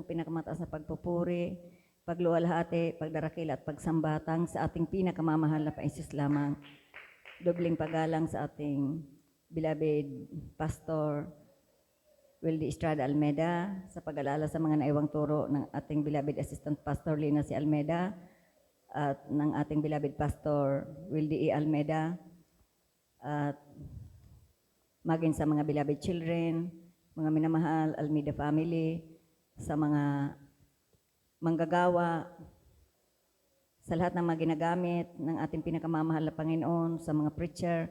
Pinakamataas na pagpupuri, pagluwalhati, pagdarakil at pagsambatang sa ating pinakamamahal na paisis lamang. Dobling paggalang sa ating beloved Pastor Wildy Estrada Almeda sa pag-alala sa mga naiwang turo ng ating beloved Assistant Pastor Lina C. Almeda at ng ating beloved Pastor Wildy E. Almeda at maging sa mga beloved children, mga minamahal Almeda family, sa mga manggagawa, sa lahat ng mga ginagamit ng ating pinakamamahal na Panginoon, sa mga preacher,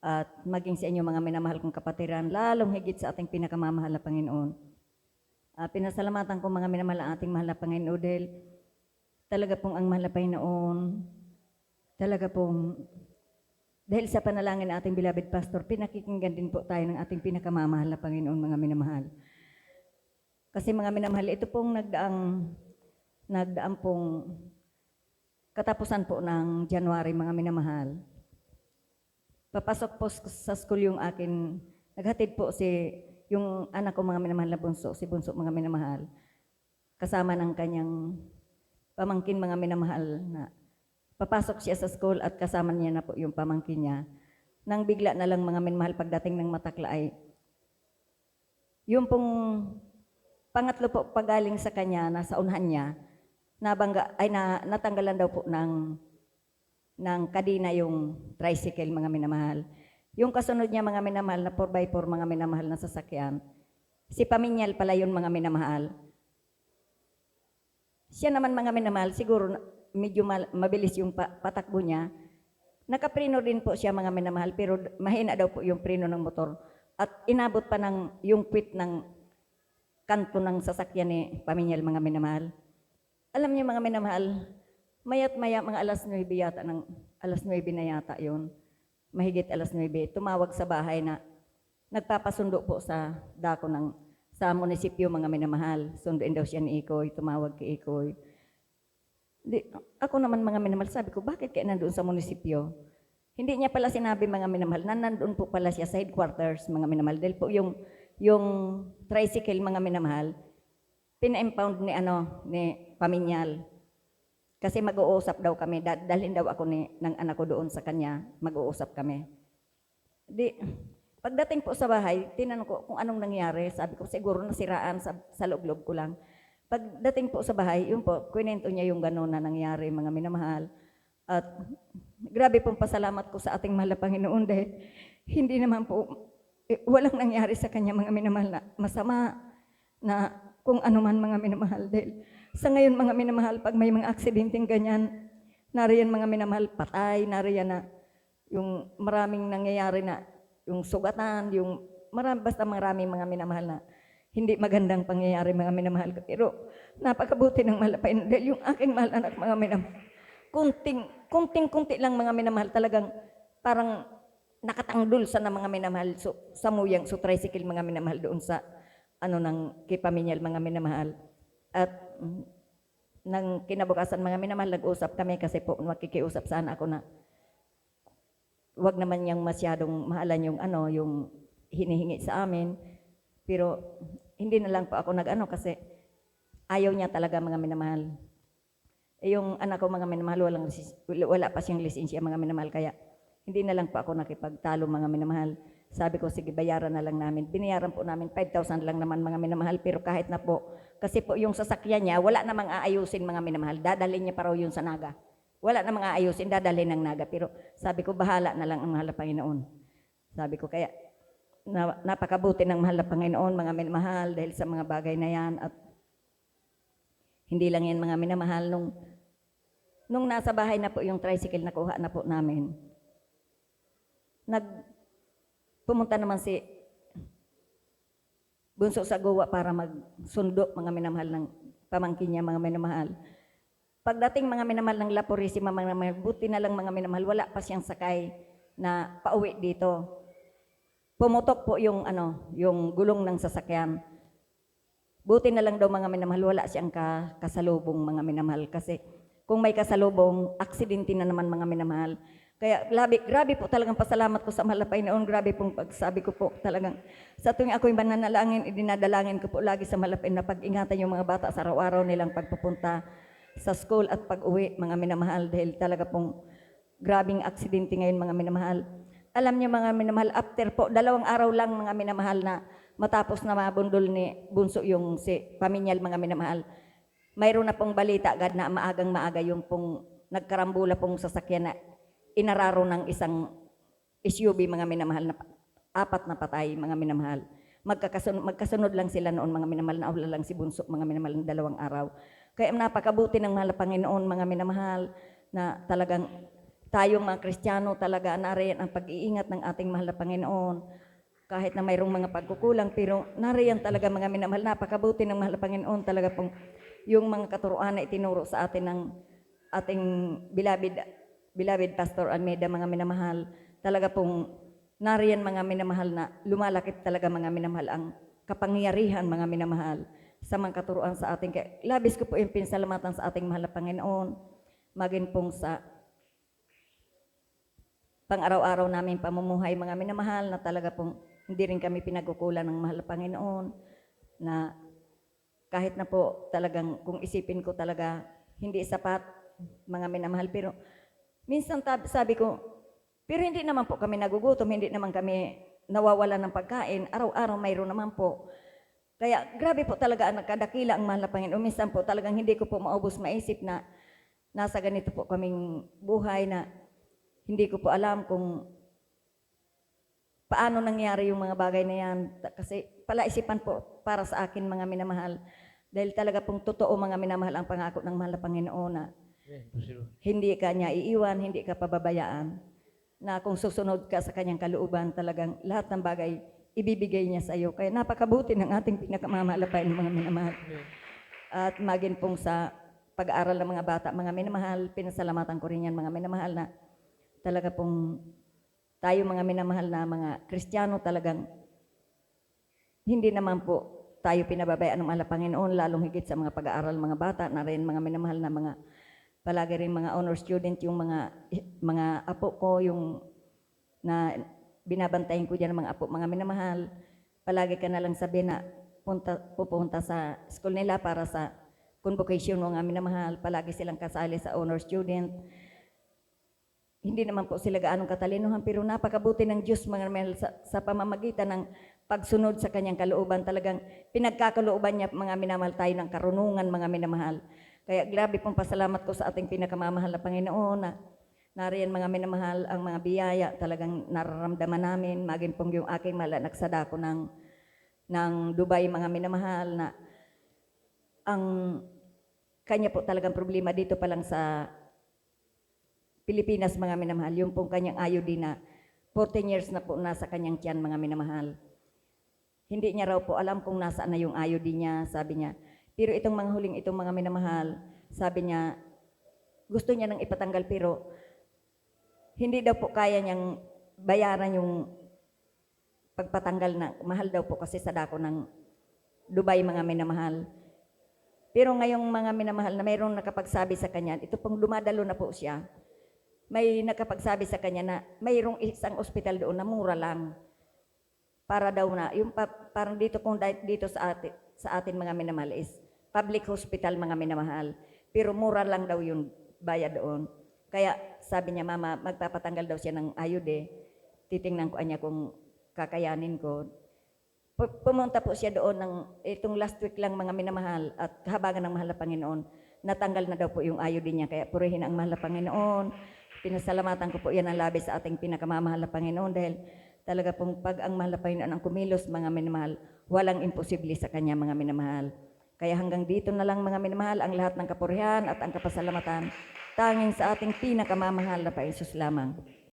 at maging sa inyo mga minamahal kong kapatiran, lalong higit sa ating pinakamamahal na Panginoon. Pinasalamatan ko mga minamahal ang ating mahal na Panginoon dahil talaga pong ang mahal na Panginoon, talaga pong dahil sa panalangin ng ating beloved pastor, pinakikinggan din po tayo ng ating pinakamamahal na Panginoon, mga minamahal. Kasi mga minamahal, ito pong nagdaang pong katapusan po ng January, mga minamahal. Papasok po sa school yung akin, naghatid po yung anak ko, mga minamahal na bunso, si bunso, mga minamahal, kasama ng kanyang pamangkin, mga minamahal, na papasok siya sa school at kasama niya na po yung pamangkin niya. Nang bigla na lang, mga minamahal, pagdating ng Matakla ay yung pong pangatlo po pagaling sa kanya, nasa unahan niya, natanggalan daw po ng kadina yung tricycle, mga minamahal. Yung kasunod niya, mga minamahal, na 4x4, mga minamahal na sasakyan, si Paminyal pala yun, mga minamahal. Siya naman, mga minamahal, siguro medyo mabilis yung patakbo niya. Nakapreno din po siya, mga minamahal, pero mahina daw po yung preno ng motor. At inabot pa yung quit ng kanto ng sasakyan ni Paminyal, mga minamahal. Alam niyo, mga minamahal, maya't maya, mga alas 9 yata, alas 9 na yata yun, mahigit alas 9, tumawag sa bahay na nagpapasundo po sa dako sa munisipyo, mga minamahal. Sunduin daw siya ni Ikoy, tumawag kay Ikoy. Ako naman, mga minamahal, sabi ko, bakit kaya nandoon sa munisipyo? Hindi niya pala sinabi, mga minamahal, na nandoon po pala siya sa headquarters, mga minamahal, dahil po yung tricycle, mga minamahal, pina-impound ni Paminyal. Kasi mag-uusap daw kami, dalhin daw ako ng anak ko doon sa kanya, mag-uusap kami. Pagdating po sa bahay, tinanong ko kung anong nangyari, sabi ko siguro nasiraan sa loob-loob ko lang. Pagdating po sa bahay, yun po, kwento niya yung gano'n na nangyari, mga minamahal. At grabe pong pasalamat ko sa ating mahal na Panginoon dahil hindi naman po, walang nangyari sa kanya, mga minamahal, na masama, na kung ano man, mga minamahal. Dahil sa ngayon, mga minamahal, pag may mga aksidenteng ganyan, nariyan, mga minamahal, patay, nariyan na yung maraming nangyayari na yung sugatan, basta maraming, mga minamahal, na hindi magandang pangyayari, mga minamahal. Pero napakabuti ng mahal na Panginoon dahil yung aking mahal anak, mga minamahal, kunting-kunti lang, mga minamahal, talagang parang nakatanggol sa mga minamahal sa muyang, tricycle, mga minamahal, doon sa ng kay Paminyal, mga minamahal. At nang kinabukasan, mga minamahal, nag-usap kami kasi po makikiusap sana ako na wag naman niyang masyadong mahalan yung hinihingi sa amin. Pero hindi na lang po ako kasi ayaw niya talaga, mga minamahal. Yung anak ko, mga minamahal, wala pa siyang lisensya, mga minamahal, kaya hindi na lang po ako nakipagtalo, mga minamahal. Sabi ko, sige, bayaran na lang namin. Binayaran po namin, 5,000 lang naman, mga minamahal, pero kahit na po, kasi po yung sasakyan niya, wala namang aayusin, mga minamahal, dadalhin niya pa raw yun sa Naga. Wala namang aayusin, dadalhin ng Naga, pero sabi ko, bahala na lang ang mahal na Panginoon. Sabi ko, kaya napakabuti ng mahal na Panginoon, mga minamahal, dahil sa mga bagay na yan. At hindi lang yan, mga minamahal, nung nasa bahay na po yung tricycle, nakuha na po namin, pumunta naman si bunso sa Goa para magsundo, mga minamahal, ng pamangkin niya, mga minamahal. Pagdating, mga minamahal, ng La Purisima, mga minamahal, buti na lang, mga minamahal, wala pa siyang sakay na pauwi dito. Pumutok po yung gulong ng sasakyan. Buti na lang daw, mga minamahal, wala siyang kasalubong, mga minamahal, kasi kung may kasalubong, aksidente na naman, mga minamahal. Kaya grabe po talagang pasalamat ko sa mahal na Panginoon. Grabe pong pagsabi ko po talagang sa tuwing ako'y mananalangin, idinadalangin ko po lagi sa mahal na Panginoon na pag-ingatan yung mga bata sa araw-araw nilang pagpupunta sa school at pag-uwi, mga minamahal, dahil talaga pong grabing aksidente ngayon, mga minamahal. Alam niyo, mga minamahal, after po 2 araw lang, mga minamahal, na matapos na mabundol ni Bunso yung si Paminyal, mga minamahal, mayroon na pong balita agad na maagang maaga yung pong nagkarambula pong sasakyan na inararo ng isang SUV, mga minamahal, na 4 na patay, mga minamahal. Magkasunod lang sila noon, mga minamahal, na awla lang si Bunso, mga minamahal, ng 2 araw. Kaya napakabuti ng mahal na Panginoon, mga minamahal, na talagang tayong mga Kristiyano talaga nariyan ang pag-iingat ng ating mahal na Panginoon. Kahit na mayroong mga pagkukulang, pero nariyan talaga, mga minamahal, napakabuti ng mahal na Panginoon talaga pong yung mga katuruan na itinuro sa atin ng ating beloved Pastor Almeida, mga minamahal, talaga pong nariyan, mga minamahal, na lumalakit talaga, mga minamahal, ang kapangyarihan, mga minamahal, sa mga katuruan sa ating. Kaya labis ko po yung pinsalamatan sa ating mahal na Panginoon, maging pong sa pang-araw-araw namin pamumuhay, mga minamahal, na talaga pong hindi rin kami pinagkukulan ng mahal na Panginoon, na kahit na po talagang kung isipin ko talaga hindi sapat, mga minamahal, pero minsan sabi ko, pero hindi naman po kami nagugutom, hindi naman kami nawawala ng pagkain, araw-araw mayroon naman po. Kaya grabe po talaga ang nakadakila ang mahal na Panginoon. Minsan po talagang hindi ko po maubos maisip na nasa ganito po kaming buhay, na hindi ko po alam kung paano nangyari yung mga bagay na yan. Kasi palaisipan po para sa akin, mga minamahal, dahil talaga pong totoo, mga minamahal, ang pangako ng mahal na Panginoon na hindi ka niya iiwan, hindi ka pababayaan, na kung susunod ka sa kanyang kalooban, talagang lahat ng bagay ibibigay niya sa iyo. Kaya napakabuti ng ating pinakamamalapain, mga minamahal. At maging pong sa pag-aaral ng mga bata, mga minamahal, pinasalamatan ko rin yan, mga minamahal, na talaga pong tayo, mga minamahal, na mga Kristiyano, talagang hindi naman po tayo pinababayaan ng mahal na Panginoon, lalong higit sa mga pag-aaral mga bata na rin, mga minamahal, na mga palagi rin mga honor student, yung mga apo ko, yung na binabantayan ko dyan, mga apo, mga minamahal, palagi ka na lang sabi na pupunta sa school nila para sa convocation, mga minamahal, palagi silang kasali sa honor student. Hindi naman po sila gaanong katalinuhan, pero napakabuti ng Diyos, mga minamahal, sa pamamagitan ng pagsunod sa kanyang kalooban. Talagang pinagkakalooban niya, mga minamahal, tayo ng karunungan, mga minamahal. Kaya grabe pong pasalamat ko sa ating pinakamamahal na Panginoon, na nariyan, mga minamahal, ang mga biyaya talagang nararamdaman namin. Maging pong yung aking mahal na nagsadako ng Dubai, mga minamahal, na ang kanya po talagang problema dito pa lang sa Pilipinas, mga minamahal, yung pong kanyang IUD na 14 years na po nasa kanyang tiyan, mga minamahal. Hindi niya raw po alam kung nasaan na yung IUD niya, sabi niya. Pero itong mga huling itong, mga minamahal, sabi niya, gusto niya nang ipatanggal, pero hindi daw po kaya niyang bayaran yung pagpatanggal, na mahal daw po kasi sa dako ng Dubai, mga minamahal. Pero ngayong, mga minamahal, na mayroong nakapagsabi sa kanya, ito pong dumadalo na po siya, may nakapagsabi sa kanya na mayroong isang ospital doon na mura lang. Para daw na, yung parang dito kung dito sa atin, mga minamahal, is public hospital, mga minamahal. Pero mura lang daw yung bayad doon. Kaya sabi niya, mama, magpapatanggal daw siya ng IUD. Titingnan ko niya kung kakayanin ko. Pumunta po siya doon itong last week lang, mga minamahal, at kahabagan ng mahal na Panginoon, natanggal na daw po yung IUD niya. Kaya purihin ang mahal na Panginoon. Pinasalamatan ko po yan ang labis sa ating pinakamamahal na Panginoon, dahil talaga pong pag ang mahal na Panginoon ang kumilos, mga minamahal, walang imposible sa kanya, mga minamahal. Kaya hanggang dito na lang, mga minamahal, ang lahat ng kapurihan at ang kapasalamatan tanging sa ating pinakamamahal na Panginoon lamang.